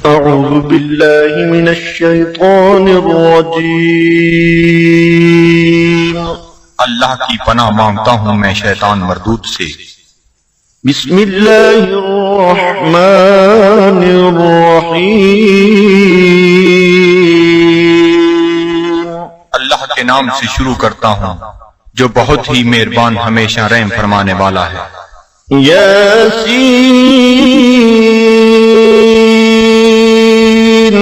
أعوذ بالله من الشيطان الرجيم اللہ کی پناہ مانگتا ہوں میں شیطان مردود سے۔ بسم الله الرحمن الرحيم اللہ کے نام سے شروع کرتا ہوں جو بہت ہی مہربان ہمیشہ رحم فرمانے والا ہے۔ ياسين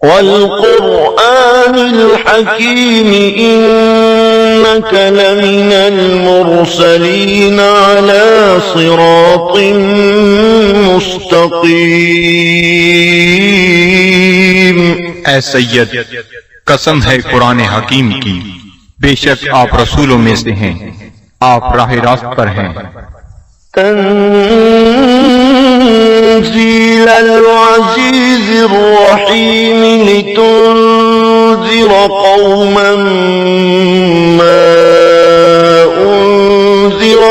والقرآن الحكيم إنك لمن المرسلين على صراط مستقيم۔ اے سید، قسم ہے قرآن حکیم کی، بے شک آپ رسولوں میں سے ہیں، آپ راہ راست پر ہیں۔ تنزيل العزيز الرحيم لتنذر قوما ما أنذر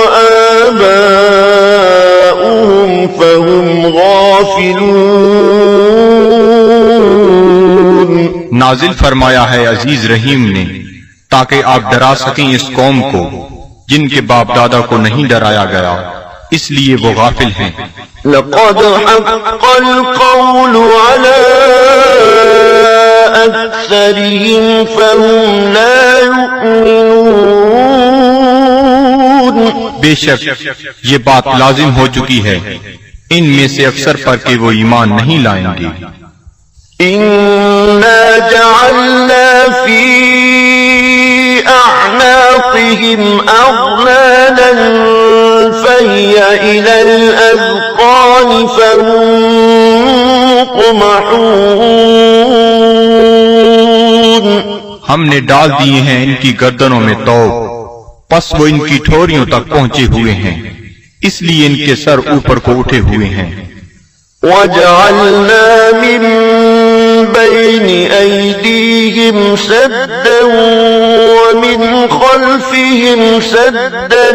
آباؤهم فهم غافلون۔ نازل فرمایا ہے عزیز رحیم نے تاکہ آپ ڈرا سکیں اس قوم کو جن کے باپ دادا کو نہیں ڈرایا گیا، اس لیے وہ غافل ہیں۔ لقد حق القول على أكثرهم فهم لا يؤمنون۔ بے شک یہ بات لازم ہو چکی ہے ان میں سے اکثر پر کہ وہ ایمان نہیں لائیں گے۔ إنا جعلنا في أعناقهم أغلالا فهي إلى الأذقان فهم مقمحون۔ ہم نے ڈال دیے ہیں ان کی گردنوں میں توق، پس وہ ان کی ٹھوریوں تک پہنچے ہوئے ہیں، اس لیے ان کے سر اوپر کو اٹھے ہوئے ہیں۔ وجعلنا من بين أيديهم سدا ومن خلفهم سدا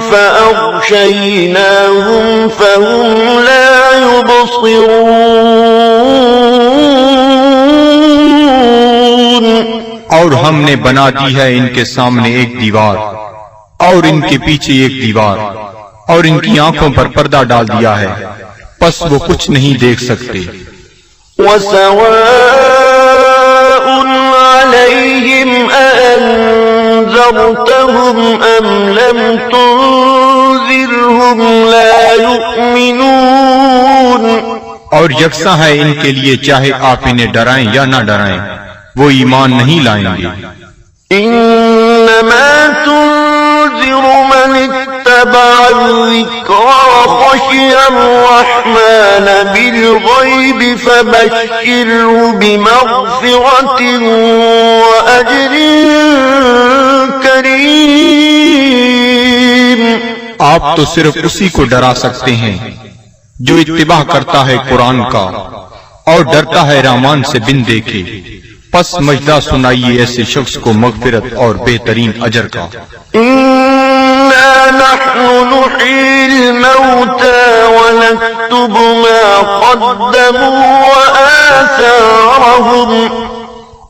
فأغشيناهم فهم لا يبصرون۔ اور ہم نے بنا دی ہے ان کے سامنے ایک دیوار اور ان کے پیچھے ایک دیوار، اور ان کی آنکھوں پر پردہ ڈال دیا ہے، پس وہ کچھ نہیں دیکھ سکتے۔ وسواء عليهم أأنذرتهم أم لم تنذرهم لا يؤمنون۔ اور یکساں ہے ان کے لیے چاہے آپ انہیں ڈرائیں یا نہ ڈرائیں، وہ ایمان نہیں لائیں گے۔ إنما تنذر من اتبع الذكر وخشي الرحمن بالغيب فبشره بمغفرة وأجر كريم۔ آپ تو صرف اسی کو ڈرا سکتے ہیں جو اتباع کرتا ہے قرآن کا اور ڈرتا ہے رحمان سے بن دیکھے، پس مجدہ سنائیے ایسے شخص کو مغفرت اور بہترین اجر کا۔ إنا نحن نحيي الموتى ونكتب ما قدموا وآثارهم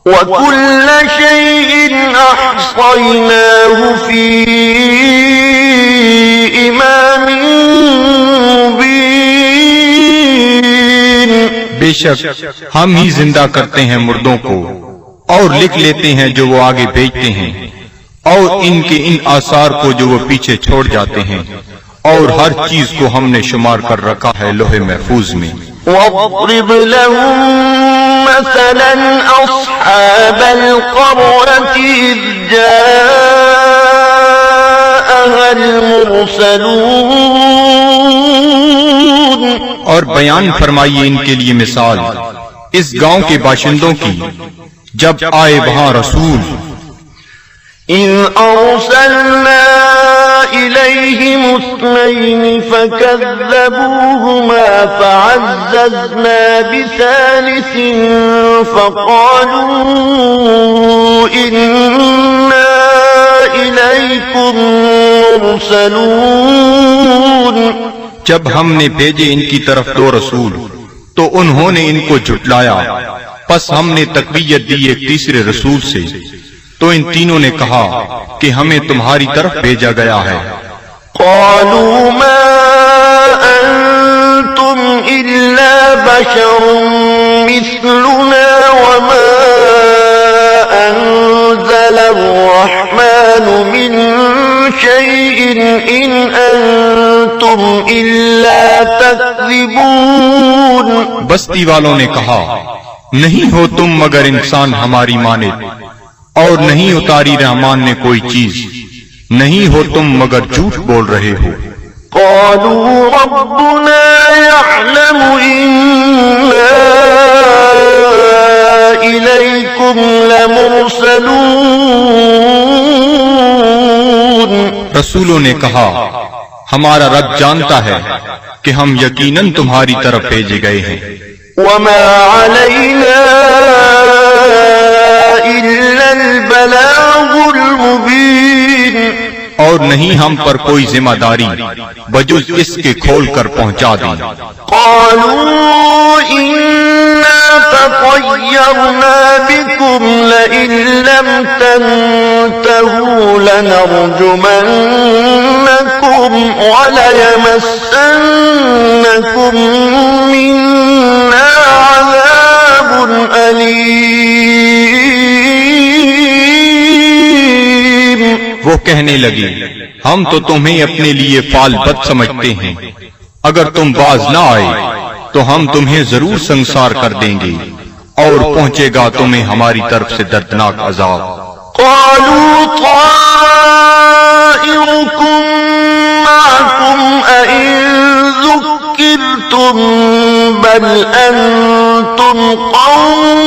وكل شيء أحصيناه في إمام مبين۔ بے شک ہم ہی زندہ کرتے ہیں مردوں کو اور لکھ لیتے ہیں جو وہ آگے بھیجتے ہیں، اور ان کے ان آثار کو جو وہ پیچھے چھوڑ جاتے ہیں، اور ہر چیز کو ہم نے شمار کر رکھا ہے لوح محفوظ میں۔ واضرب لهم مثلا أصحاب القرية إذ جاءها المرسلون۔ اور بیان فرمائیے ان کے لیے مثال اس گاؤں کے باشندوں کی جب آئے وہاں رسول۔ إذ أرسلنا إليهم اثنين فكذبوهما فعززنا بثالث فقالوا إنا إليكم مرسلون۔ جب ہم نے بھیجے ان کی طرف دو رسول تو انہوں نے ان کو جھٹلایا، پس ہم نے تقویت دی ایک تیسرے رسول سے، تو ان تینوں نے کہا کہ ہمیں تمہاری طرف بھیجا گیا ہے۔ قالوا ما أنتم إلا بشر مثلنا وما أنزل الرحمن من شيء إن أنتم إلا تكذبون۔ بستی والوں نے کہا، نہیں ہو تم مگر انسان ہماری مانند، اور نہیں اتاری رحمان نے کوئی چیز، نہیں ہو تم مگر جھوٹ بول رہے ہو۔ قالوا ربنا يعلم إنا إليكم لمرسلون۔ رسولوں نے کہا، ہمارا رب جانتا ہے کہ ہم یقیناً تمہاری طرف بھیجے گئے ہیں۔ وما علينا إلا البلاغ المبين۔ اور نہیں ہم پر کوئی ذمہ داری بجز اس کے کھول کر پہنچا دیں۔ قالوا إنا تطيرنا بكم لئن لم تنتهوا لنرجمنكم وليمسنكم منا عذاب أليم۔ وہ کہنے لگی، ہم تو تمہیں اپنے لیے فال بد سمجھتے ہیں، اگر تم باز نہ آئے تو ہم تمہیں ضرور سنسار کر دیں گے، اور پہنچے گا تمہیں ہماری طرف سے دردناک عذاب۔ قالوا طائركم معكم أئن ذكرتم بل أنتم قوم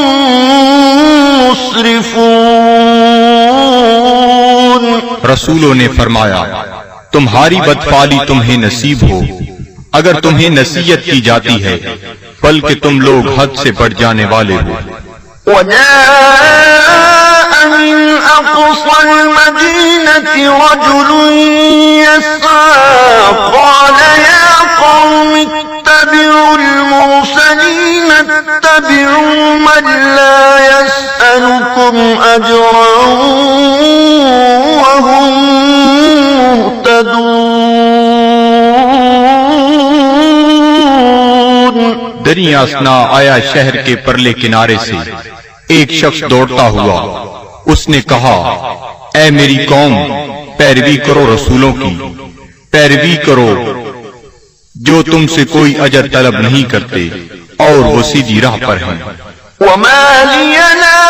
مسرفون۔ رسولوں نے فرمایا، تمہاری بدفعلی تمہیں نصیب ہو اگر تمہیں نصیحت کی جاتی ہے، بلکہ تم لوگ حد سے بڑھ جانے والے ہو۔ وجاء من أقصى المدينة رجل يسعى قال يا قوم اتبعوا المرسلين اتبعوا من لا يسألكم أجرا وهم مهتدون۔ دریا اسنا آیا شہر کے پرلے کنارے سے ایک شخص دوڑتا ہوا، اس نے کہا، اے میری قوم، پیروی کرو رسولوں کی، پیروی کرو جو تم سے کوئی اجر طلب نہیں کرتے اور وہ سیدھی راہ پر ہیں۔ وما لي لا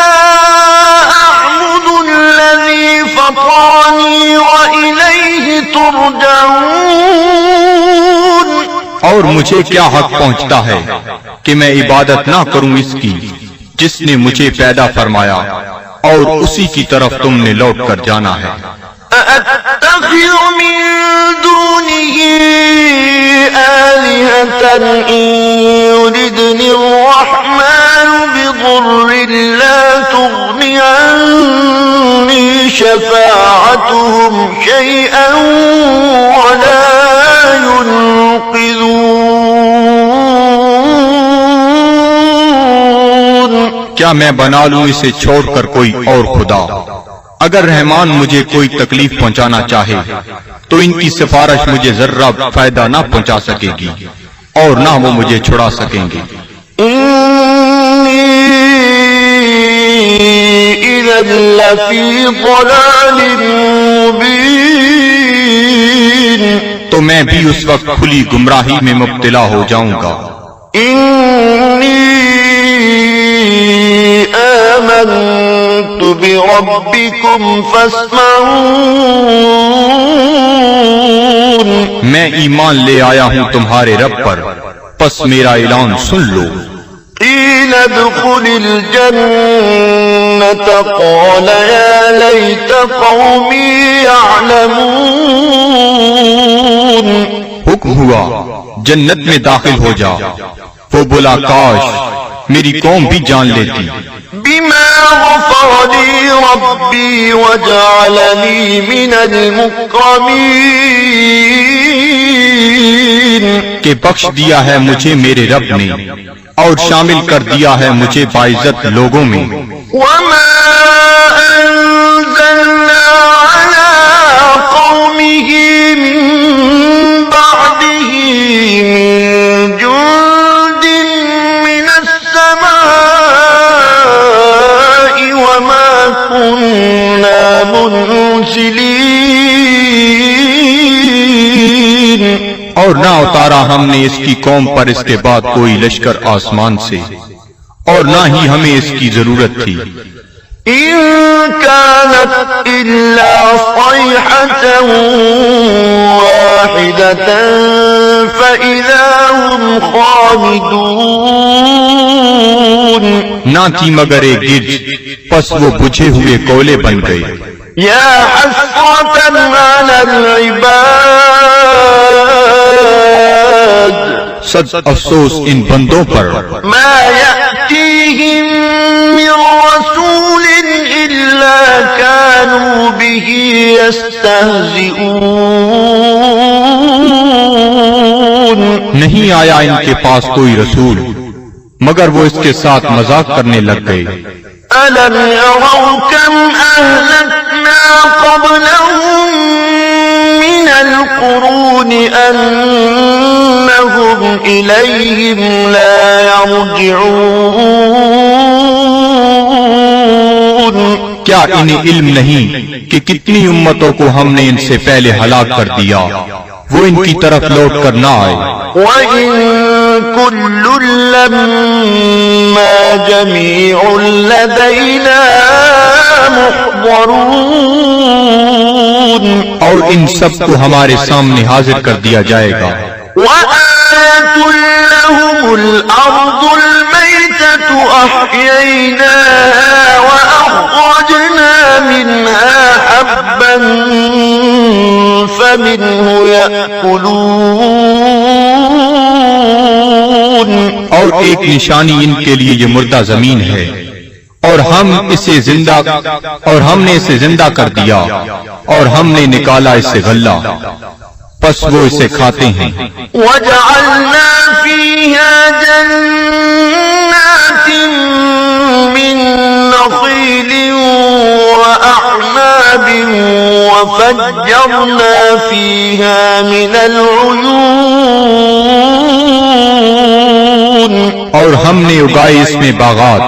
أعبد الذي فطرني وإليه ترجعون۔ اور مجھے کیا حق پہنچتا ہے کہ میں عبادت نہ کروں اس کی جس نے مجھے پیدا فرمایا، اور اسی کی طرف تم نے لوٹ کر جانا ہے۔ أأتخذ من دونه آلهة إن يردني الرحمن بضر لا تغني عني شفاعتهم شيئا ولا ينقذون۔ کیا میں بنا لوں اسے چھوڑ کر کوئی اور خدا؟ اگر رحمان مجھے کوئی تکلیف پہنچانا چاہے تو ان کی سفارش مجھے ذرہ فائدہ نہ پہنچا سکے گی اور نہ وہ مجھے چھڑا سکیں گے۔ إني إذا لفي ضلال مبين۔ تو میں بھی اس وقت کھلی گمراہی میں مبتلا ہو جاؤں گا۔ إني آمنت بربكم فاسمعون۔ میں ایمان لے آیا ہوں تمہارے رب پر، پس میرا اعلان سن لو۔ قيل ادخل الجنة قال يا ليت قومي يعلمون۔ حکم ہوا جنت میں داخل ہو جا، وہ بولا کاش میری قوم بھی جان لیتی۔ بما غفر لي ربي وجعلني من المكرمين کہ بخش دیا ہے مجھے میرے رب نے اور شامل کر دیا ہے مجھے باعزت لوگوں میں. وما أنزلنا على قومه من بعده من جند من السماء وما كنا منزلين اور نہ اتارا ہم نے اس کی قوم پر اس کے بعد کوئی لشکر آسمان سے اور نہ ہی ہمیں اس کی ضرورت تھی. إن كانت إلا صيحة واحدة فإذا هم خامدون نہ تھی مگر ایک گرج، پس وہ بجھے ہوئے کولے بن گئے. يا حسرة على العباد صد افسوس ان بندوں پر ما يأتيهم من رسول إلا كانوا به يستهزئون نہیں آیا ان کے پاس کوئی رسول مگر وہ اس کے ساتھ مذاق کرنے لگ گئے. ألم يروا كم أهلكنا قبلهم من القرون أنهم إليهم لا يرجعون کیا انہیں علم نہیں کہ کتنی امتوں کو ہم نے ان سے پہلے ہلاک کر دیا وہ ان کی طرف لوٹ کر نہ آئے. وَإِن كُلٌّ لَّمَّا جَمِيعٌ لَّدَيْنَا مُحْضَرُونَ اور ان سب کو ہمارے سامنے حاضر کر دیا جائے گا. وَآيَةٌ لَّهُمُ الْأَرْضُ الْمَيْتَةُ أَحْيَيْنَاهَا وَأَخْرَجْنَا مِنْهَا حَبًّا فَمِنْهُ يَأْكُلُونَ اور ایک نشانی ان کے لیے یہ مردہ زمین ہے اور ہم نے اسے زندہ کر دیا اور ہم نے نکالا اس سے غلہ پس وہ اسے کھاتے ہیں. وَجَعَلْنَا فِيهَا جَنَّاتٍ مِّن نَّخِيلٍ وَأَعْنَابٍ وَفَجَّرْنَا فِيهَا مِنَ الْعُيُونِ اور ہم نے اگائے اس میں باغات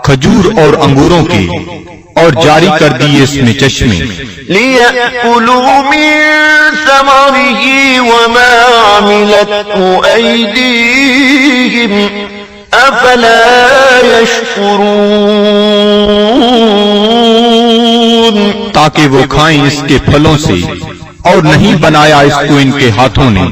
کھجور اور انگوروں کے اور جاری کر دیے اس میں چشمے. لِيَأْكُلُوا مِن ثَمَرِهِ وَمَا عَمِلَتْهُ أَيْدِيهِمْ أَفَلَا يَشْكُرُونَ تاکہ وہ کھائیں اس کے پھلوں سے اور نہیں بنایا اس کو ان کے ہاتھوں نے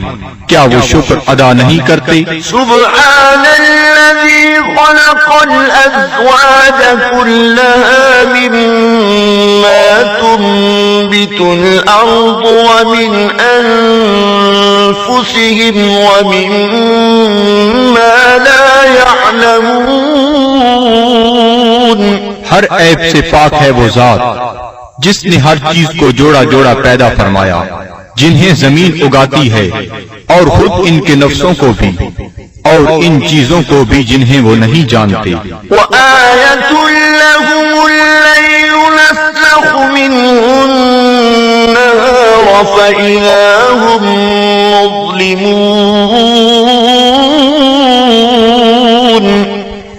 کیا وہ شکر ادا نہیں کرتے. سبحان الذي خلق الأزواج كلها مما تنبت الأرض ومن أنفسهم ومما لا يعلمون ہر عیب سے پاک ہے وہ ذات جس نے ہر چیز کو جوڑا جوڑا پیدا فرمایا جنہیں زمین اگاتی ہے اور خود ان کے نفسوں کو بھی اور ان چیزوں کو بھی جنہیں وہ نہیں جانتے. وَآيَةٌ لَّهُمُ اللَّيْلُ نَسْلَخُ مِنْهُ النَّهَارَ فَإِذَا هُم مُظْلِمُونَ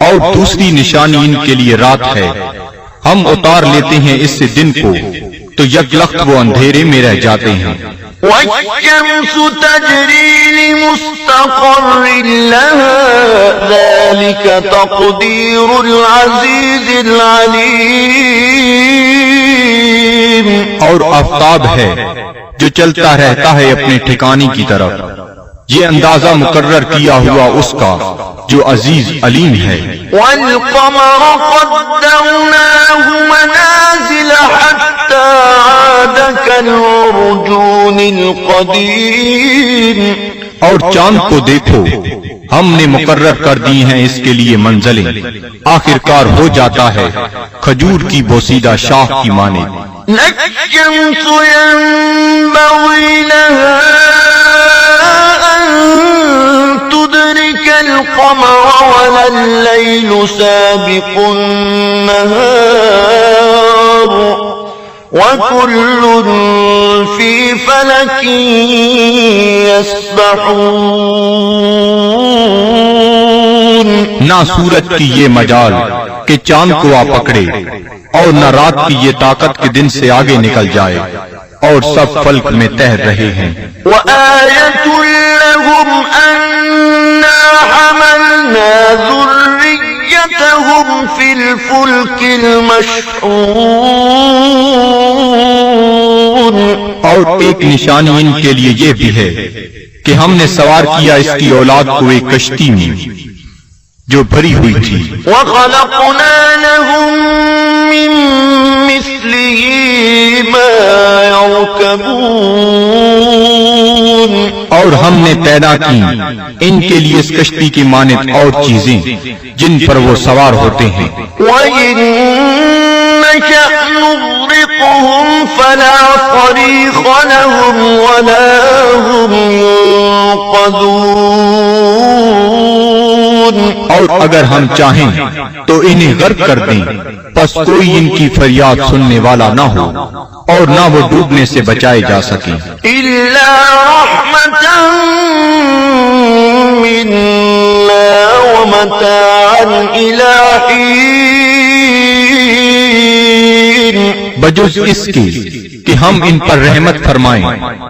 اور دوسری نشانی ان کے لیے رات ہے ہم اتار لیتے ہیں اس سے دن کو تو یک لخت وہ اندھیرے میں رہ جاتے ہیں. وَالشَّمْسُ تَجْرِي لِمُسْتَقَرٍّ لَّهَا ذَلِكَ تَقْدِيرُ الْعَزِيزِ الْعَلِيمِ اور آفتاب ہے جو چلتا رہتا ہے اپنے ٹھکانے کی طرف یہ اندازہ مقرر کیا ہوا اس کا جو عزیز علیم ہے. وَالْقَمَرَ قَدَّرْنَاهُ مَنَازِلَ حَتَّى عَادَ كَالْعُرْجُونِ الْقَدِيمِ اور چاند کو دیکھو، ہم نے مقرر کر دی ہیں اس کے لیے منزلیں، آخر کار ہو جاتا ہے کھجور کی بوسیدہ شاخ کی مانند۔ الشمس ينبغي لها أن تدرك القمر ولا الليل سابق النهار وكل في فلك يسبحون۔ نہ سورج کی یہ مجال کہ چاند کو آ پکڑے، اور نہ رات کی یہ طاقت کہ دن سے آگے نکل جائے، اور سب فلک میں تیر رہے ہیں۔ وآية لهم أنا حملنا ذريتهم في الفلك المشحون۔ اور ایک نشانی ان کے لیے یہ بھی ہے کہ ہم نے سوار کیا اس کی اولاد کو ایک کشتی میں جو بھری ہوئی تھی۔ وخلقنا لهم من مثله ما يركبون۔ اور ہم نے پیدا کی ان کے لیے اس کشتی کی مانند اور چیزیں جن پر وہ سوار ہوتے ہیں۔ وَإِن نَّشَأْ نُغْرِقْهُمْ فَلَا صَرِيخَ لَهُمْ وَلَا هُمْ يُنقَذُونَ۔ اور اگر ہم چاہیں تو انہیں غرق کر دیں، پس کوئی ان کی فریاد سننے والا نہ ہو، اور نہ وہ ڈوبنے سے بچائے جا سکیں۔ إِلَّا رَحْمَةً مِّنَّا وَمَتَاعًا إِلَىٰ حِينٍ۔ بجز اس کے کہ ہم ان پر رحمت فرمائیں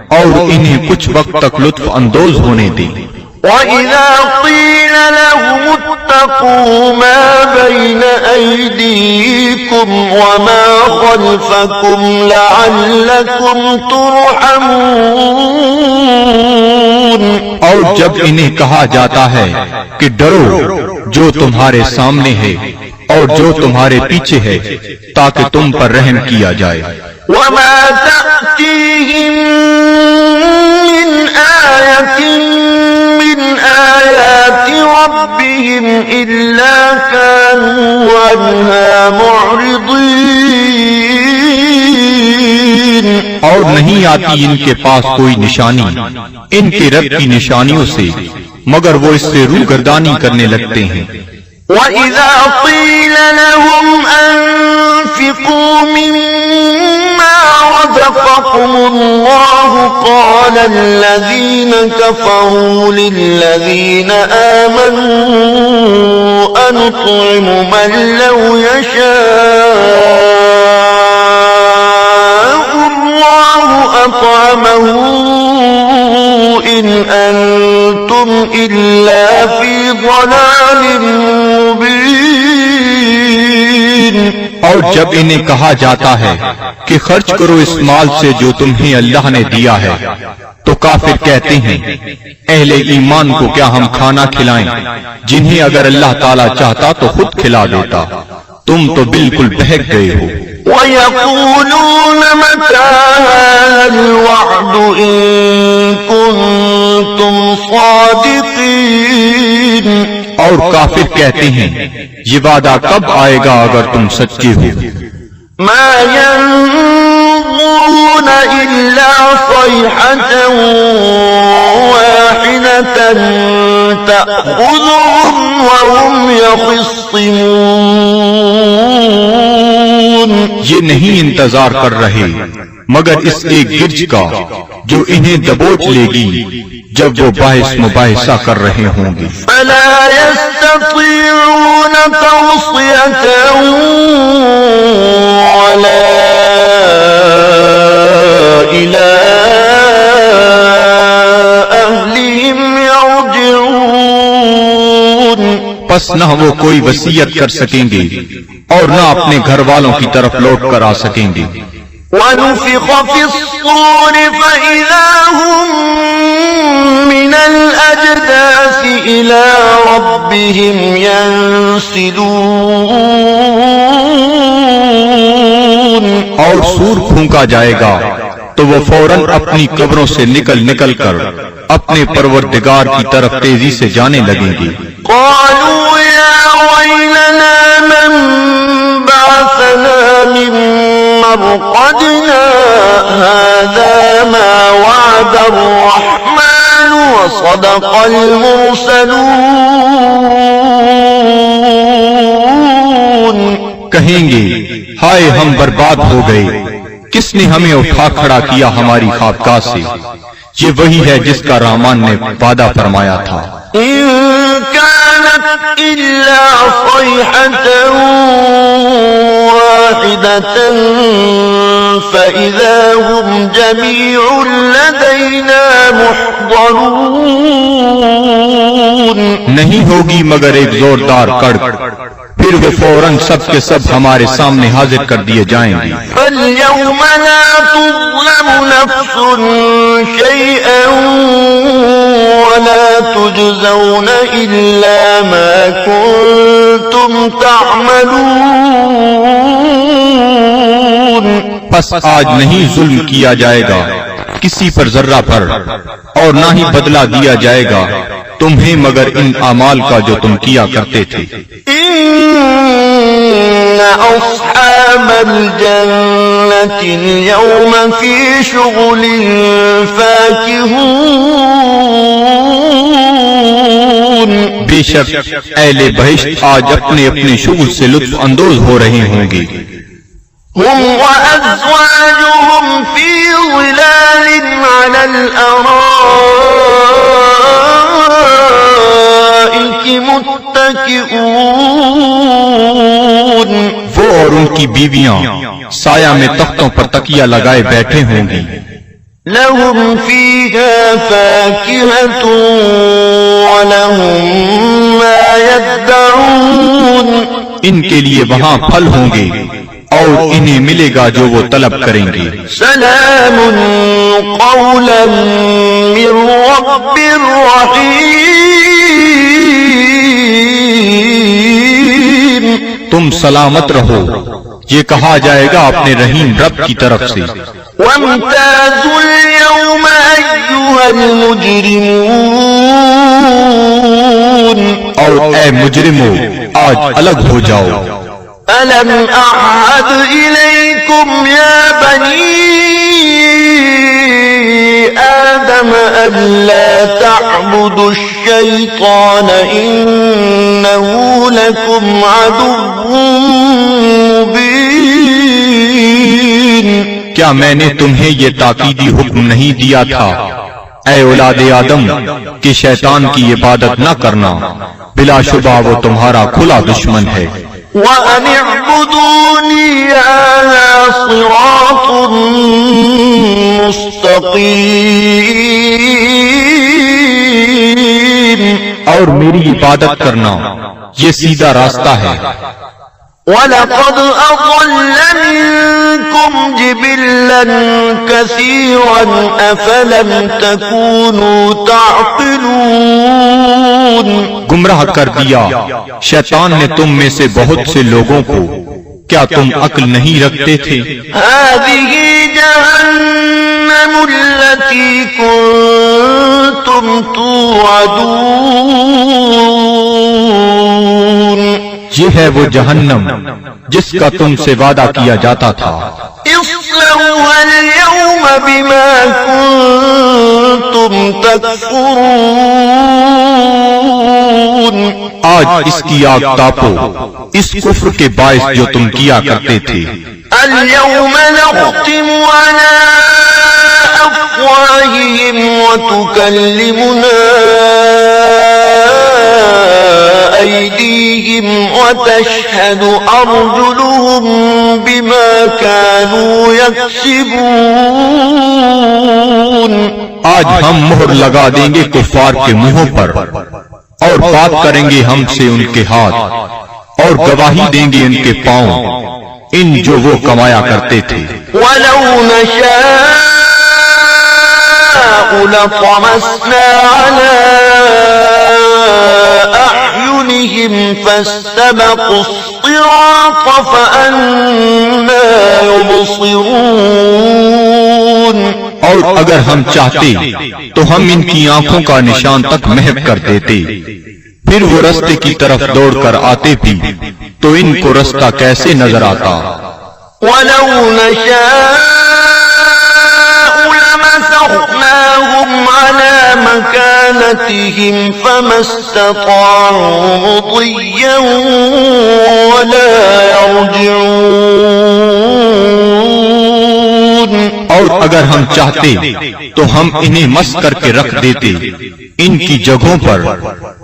اور انہیں کچھ وقت تک لطف اندوز ہونے دیں۔ وَإِذَا قِيلَ لَهُمُ اتَّقُوا مَا بَيْنَ أَيْدِيكُمْ وَمَا خَلْفَكُمْ لَعَلَّكُمْ تُرْحَمُونَ۔ اور جب انہیں کہا جاتا ہے کہ ڈرو جو تمہارے سامنے ہے اور جو تمہارے پیچھے ہے تاکہ تم پر رحم کیا جائے۔ وَمَا تَأْتِيهِم مِّنْ آيَةٍ مِّنْ آيَاتِ رَبِّهِمْ إِلَّا كَانُوا عَنْهَا مُعْرِضِينَ۔ اور نہیں آتی ان کے پاس کوئی نشانی ان کے رب کی نشانیوں سے مگر وہ اس سے روگردانی کرنے لگتے ہیں۔ وَإِذَا قِيلَ لَهُمْ أَنفِقُوا مِمَّا رَزَقَكُمُ اللَّهُ قَالَ الَّذِينَ كَفَرُوا لِلَّذِينَ آمَنُوا أَنُطْعِمُ مَن لَّوْ يَشَاءُ اللَّهُ أَطْعَمَهُ إِنْ أَنتُمْ إِلَّا فِي ضَلَالٍ مُبِينٍ۔ اور جب انہیں کہا جاتا ہے کہ خرچ کرو اس مال سے جو تمہیں اللہ نے دیا ہے تو کافر کہتے ہیں اہل ایمان کو کیا ہم کھانا کھلائیں جنہیں اگر اللہ تعالیٰ چاہتا تو خود کھلا دیتا، تم تو بالکل بہک گئے ہو۔ وَيَقُولُونَ مَتَىٰ هَٰذَا الْوَعْدُ إِن كُنتُمْ صَادِقِينَ۔ اور کافر کہتے ہیں یہ وعدہ کب آئے گا اگر تم سچے ہو؟ مَا يَنظُرُونَ إِلَّا صَيْحَةً وَاحِدَةً تَأْخُذُهُمْ وَهُمْ يَخِصِّمُونَ۔ یہ نہیں انتظار کر رہے مگر اس ایک گرج کا جو انہیں دبوچ لے گی جب وہ باحث مباحثہ کر رہے ہوں گے۔ فَلَا يَسْتَطِيعُونَ تَوْصِيَةً وَلَا إِلَىٰ أَهْلِهِمْ يَرْجِعُونَ۔ پس نہ وہ کوئی وصیت کر سکیں گے اور نہ اپنے گھر والوں کی طرف لوٹ کر آ سکیں گے۔ وَنُفِخَ فِي الصُّورِ فَإِذَا هُم مِّنَ الْأَجْدَاثِ إِلَىٰ رَبِّهِمْ يَنسِلُونَ۔ اور سور پھونکا جائے گا تو وہ فوراً اپنی قبروں سے نکل کر اپنے پروردگار کی طرف تیزی سے جانے لگیں گے۔ قالوا يا ويلنا من بعثنا من مرقدنا هذا ما وعد الرحمن وصدق المرسلون۔ کہیں گے ہائے ہم برباد ہو گئے، کس نے ہمیں اٹھا کھڑا کیا ہماری خوابگاہ سے؟ یہ وہی ہے جس کا رحمان نے وعدہ فرمایا تھا۔ إن كانت إلا صيحة واحدة فإذا هم جميع لدينا محضرون۔ نہیں ہوگی مگر ایک زوردار کڑک، پھر وہ فوراً سب کے سب ہمارے سامنے حاضر کر دیے جائیں گے۔ فاليوم لا تظلم نفس شيئا ولا تجزون إلا ما كنتم تعملون۔ پس آج نہیں ظلم کیا جائے گا کسی پر ذرہ پر، اور نہ ہی بدلہ دیا جائے گا تمہیں مگر ان اعمال کا جو تم کیا کرتے تھے۔ إن أصحاب الجنة اليوم في شغل فاكهون۔ بے شک اہل بہشت آج اپنے اپنے شغل سے لطف اندوز ہو رہے ہوں گے۔ هم وأزواجهم في ظلال على الأرائك متكئون۔ وہ اور ان کی بیویاں سایہ میں تختوں پر تکیہ لگائے بیٹھے ہوں گی۔ لهم فيها فاكهة ولهم ما يدعون۔ ان کے لیے وہاں پھل ہوں گے اور انہیں ملے گا جو وہ طلب کریں گے۔ سلام قولا من رب رحیم۔ تم سلامت رہو، یہ کہا جائے گا اپنے رحیم رب کی طرف سے۔ وامتازوا اليوم أيها المجرمون۔ اور اے مجرمو آج الگ ہو جاؤ۔ ألم أعهد إليكم يا بني آدم ألا تعبدوا الشيطان إنه لكم عدو مبين۔ کیا میں نے تمہیں یہ تاکیدی حکم نہیں دیا تھا اے اولاد آدم کہ شیطان کی عبادت نہ کرنا، بلا شبہ وہ تمہارا کھلا دشمن ہے۔ وَأَنِ اعْبُدُونِي هَذَا صِرَاطٌ مُسْتَقِيمٌ۔ اور میری عبادت کرنا یہ سیدھا راستہ ہے۔ وَلَقَدْ أَضَلَّ مِنكُمْ جِبِلًّا كَثِيرًا أَفَلَمْ تَكُونُوا تَعْقِلُونَ۔ گمراہ کر دیا شیطان نے تم میں سے بہت سے لوگوں کو، کیا تم عقل نہیں رکھتے تھے؟ هَذِهِ جَهَنَّمُ الَّتِي كُنتُمْ تُوعَدُونَ۔ یہ ہے وہ جہنم جس کا تم سے وعدہ کیا جاتا تھا۔ اصلوها اليوم بما كنتم تكفرون۔ آج اس کی آگ تاپو اس کفر کے باعث جو تم کیا کرتے تھے۔ اليوم نختم على أفواههم وتكلمنا أيديهم وتشهد أرجلهم بما كانوا يكسبون۔ آج ہم مہر لگا دیں گے کفار کے منہوں پر، اور بات کریں گے ہم سے ان کے ہاتھ، اور گواہی دیں گے ان کے پاؤں ان جو وہ کمایا کرتے تھے۔ وَلَوْ نَشَاءُ لَطَمَسْنَا عَلَىٰ أَعْيُنِهِمْ فَاسْتَبَقُوا الصِّرَاطَ فَأَنَّىٰ يُبْصِرُونَ۔ اور اگر ہم چاہتے تو ہم ان کی آنکھوں کا نشان تک محو کر دیتے، پھر وہ رستے کی طرف دوڑ کر آتے بھی تو ان کو رستہ کیسے نظر آتا؟ وَلَوْ نَشَاءُ لَمَسَخْنَاهُمْ عَلَى مَكَانَتِهِمْ فَمَا اسْتَطَاعُوا مُضِيًّا وَلَا يَرْجِعُونَ۔ اور اگر ہم چاہتے تو ہم انہیں مس کر کے رکھ دیتے ان کی جگہوں پر،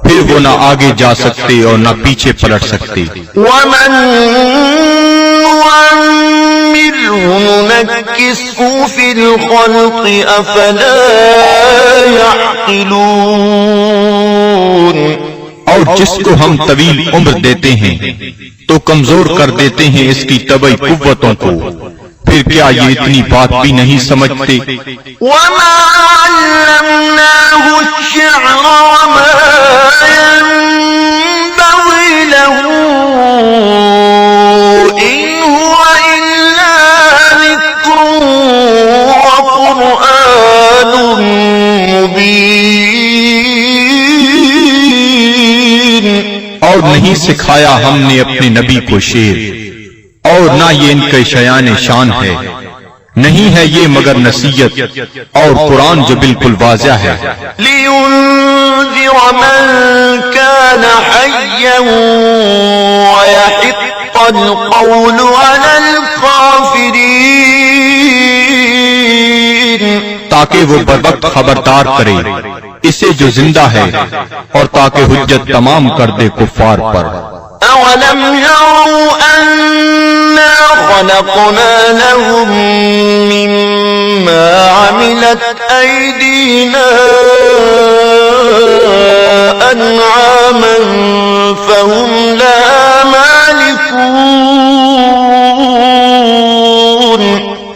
پھر وہ نہ آگے جا سکتے اور نہ پیچھے پلٹ سکتے۔ وَمَن نُعَمِّرْهُ نُنَكِّسْهُ فِي الْخَلْقِ أَفَلَا يَعْقِلُونَ۔ اور جس کو ہم طویل عمر دیتے ہیں تو کمزور کر دیتے ہیں اس کی طبعی قوتوں کو، پھر کیا یہ اتنی بات بھی نہیں سمجھتے؟ وَمَا عَلَّمْنَاهُ الشِّعْرَ وَمَا يَنبَغِي لَهُ إِنْ هُوَ إِلَّا ذِكْرٌ وَقُرْآنٌ مُبِينٌ۔ اور نہیں سکھایا ہم نے اپنے نبی کو شعر، اور نہ یہ ان کے شایان شان ہے، نہیں ہے یہ مگر نصیحت اور قرآن جو بالکل واضح ہے۔ لِيُنذِرَ مَن كَانَ حَيًّا وَيَحِقَّ الْقَوْلُ عَلَى الْكَافِرِينَ۔ تاکہ وہ بروقت خبردار کرے اسے جو زندہ ہے، اور تاکہ حجت تمام کر دے کفار پر۔ أَوَلَمْ يَرَوْا أَنَّا خَلَقْنَا لَهُم مِّمَّا عَمِلَتْ أَيْدِينَا أَنْعَامًا فَهُمْ لَهَا مَالِكُونَ۔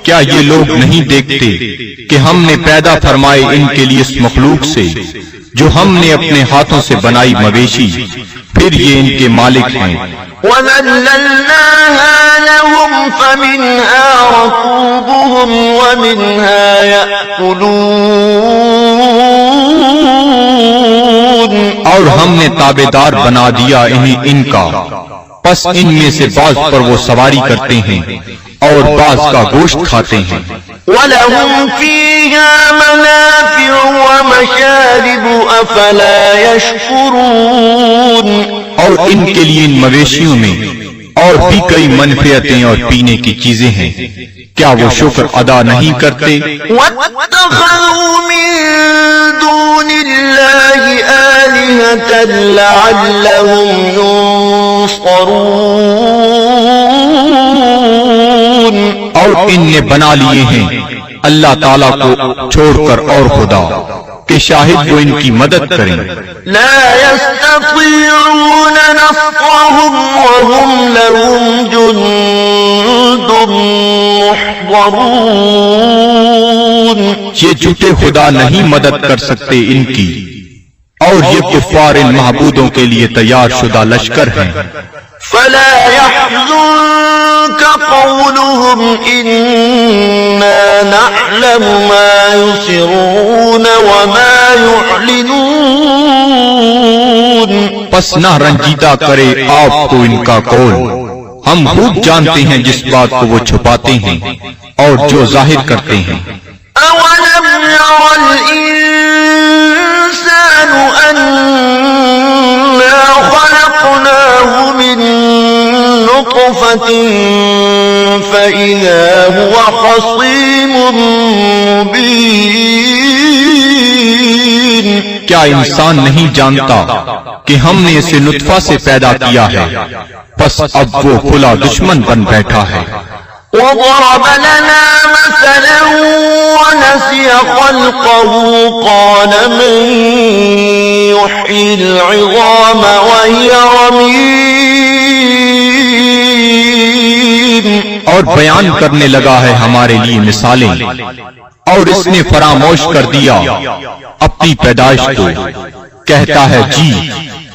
کیا یہ لوگ نہیں دیکھتے کہ ہم نے پیدا فرمائے ان کے لیے اس مخلوق سے جو ہم نے اپنے ہاتھوں سے بنائی مویشی، پھر یہ ان کے مالک ہیں۔ وَذَلَّلْنَاهَا لَهُمْ فَمِنْهَا رَكُوبُهُمْ وَمِنْهَا يَأْكُلُونَ۔ اور ہم نے تابعدار بنا دیا انہیں ان کا، پس ان میں سے بعض پر وہ سواری کرتے ہیں اور بعض کا گوشت کھاتے ہیں۔ وَلَهُمْ فِيهَا مَنَافِعُ وَمَشَارِبُ أَفَلَا يَشْكُرُونَ۔ اور ان کے لیے ان مویشیوں میں اور بھی کئی منفعتیں اور پینے کی چیزیں ہیں، کیا وہ شکر ادا نہیں کرتے؟ وَاتَّخَذُوا مِن دُونِ اللَّهِ آلِهَةً لَعَلَّهُمْ يُنصَرُونَ۔ اور ان نے بنا لیے ہیں اللہ تعالیٰ کو چھوڑ کر اور خدا کہ شاہد وہ ان کی مدد کریں۔ لا يستطيعون نصرهم وهم لهم جند محضرون۔ یہ جھوٹے خدا نہیں مدد کر سکتے ان کی، اور یہ کفار ان معبودوں کے لیے تیار شدہ لشکر ہیں۔ فلا يحزنك قولهم إنا نعلم ما يسرون وما يعلنون۔ پس نہ رنجیدہ کرے آپ کو ان کا قول، ہم خوب جانتے ہیں جس بات کو وہ چھپاتے ہیں اور جو ظاہر کرتے ہیں۔ أولم ير الإنسان أنا خلقناه من نطفة فإذا هو خصيم مبين۔ کیا انسان نہیں جانتا کہ ہم نے اسے نطفہ سے پیدا کیا ہے، پس اب وہ کھلا دشمن بن بیٹھا ہے۔ وضرب لنا مثلا ونسي خلقه قال من يحيي العظام وهي رميم۔ اور بیان کرنے لگا ہے ہمارے لیے مثالیں، اور اس نے فراموش کر دیا اپنی پیدائش کو، کہتا ہے جی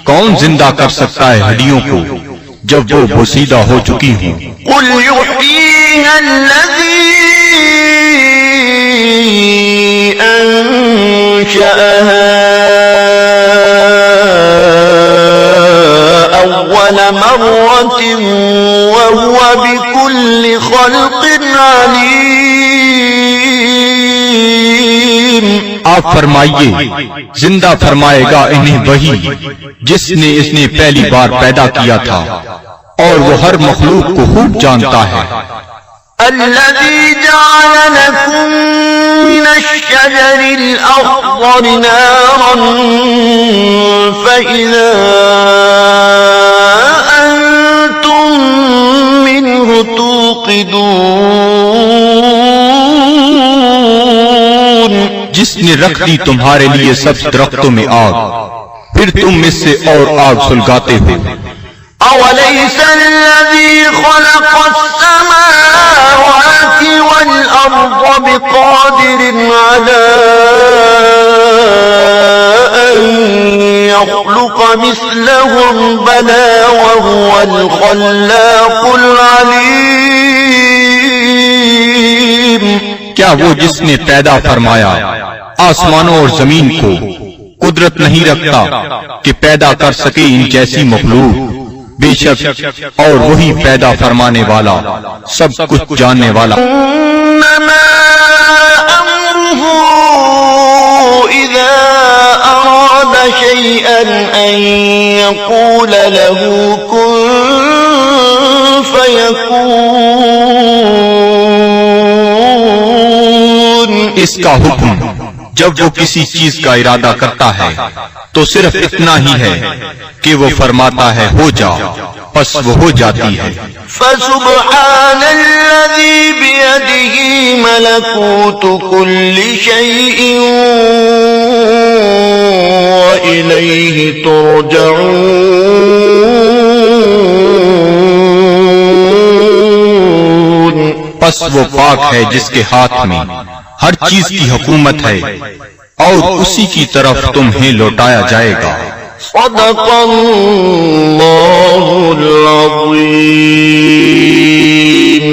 کون زندہ کر سکتا ہے ہڈیوں کو جب وہ بوسیدہ ہو چکی ہوں۔ قل يحييها الذي أنشأها أول مرة وهو بكل خلق عليم. آپ فرمائیے زندہ فرمائے گا انہیں وہی جس نے اس نے پہلی بار پیدا کیا تھا اور وہ ہر مخلوق کو خوب جانتا ہے. الذي جعل لكم من الشجر الأخضر نارا فإذا أنتم منه توقدون. جس نے رکھ دی تمہارے لیے سب درختوں میں آگ پھر تم اس سے اور آگ سلگاتے ہو. أوليس الذي خلق السماوات والأرض بقادر على أن يخلق مثلهم بلى وهو الخلاق العليم. کیا وہ جس نے پیدا فرمایا آسمانوں اور زمین کو قدرت نہیں رکھتا کہ پیدا کر سکے ان جیسی مخلوق؟ بے شک اور وہی پیدا فرمانے والا سب کچھ جاننے والا. إنما أمره إذا أراد شيئا أن يقول له كن فيكون. اس کا حکم جب وہ کسی چیز کا ارادہ کرتا ہے تو صرف اتنا ہی ہے کہ وہ فرماتا ہے ہو جا، پس وہ ہو جاتی ہے. فسبحان الذي بيده ملكوت كل شيء وإليه ترجعون. پس وہ پاک ہے جس کے ہاتھ میں ہر چیز کی حکومت ہے اور اسی کی طرف تمہیں لوٹایا جائے گا. صدق اللہ العظیم.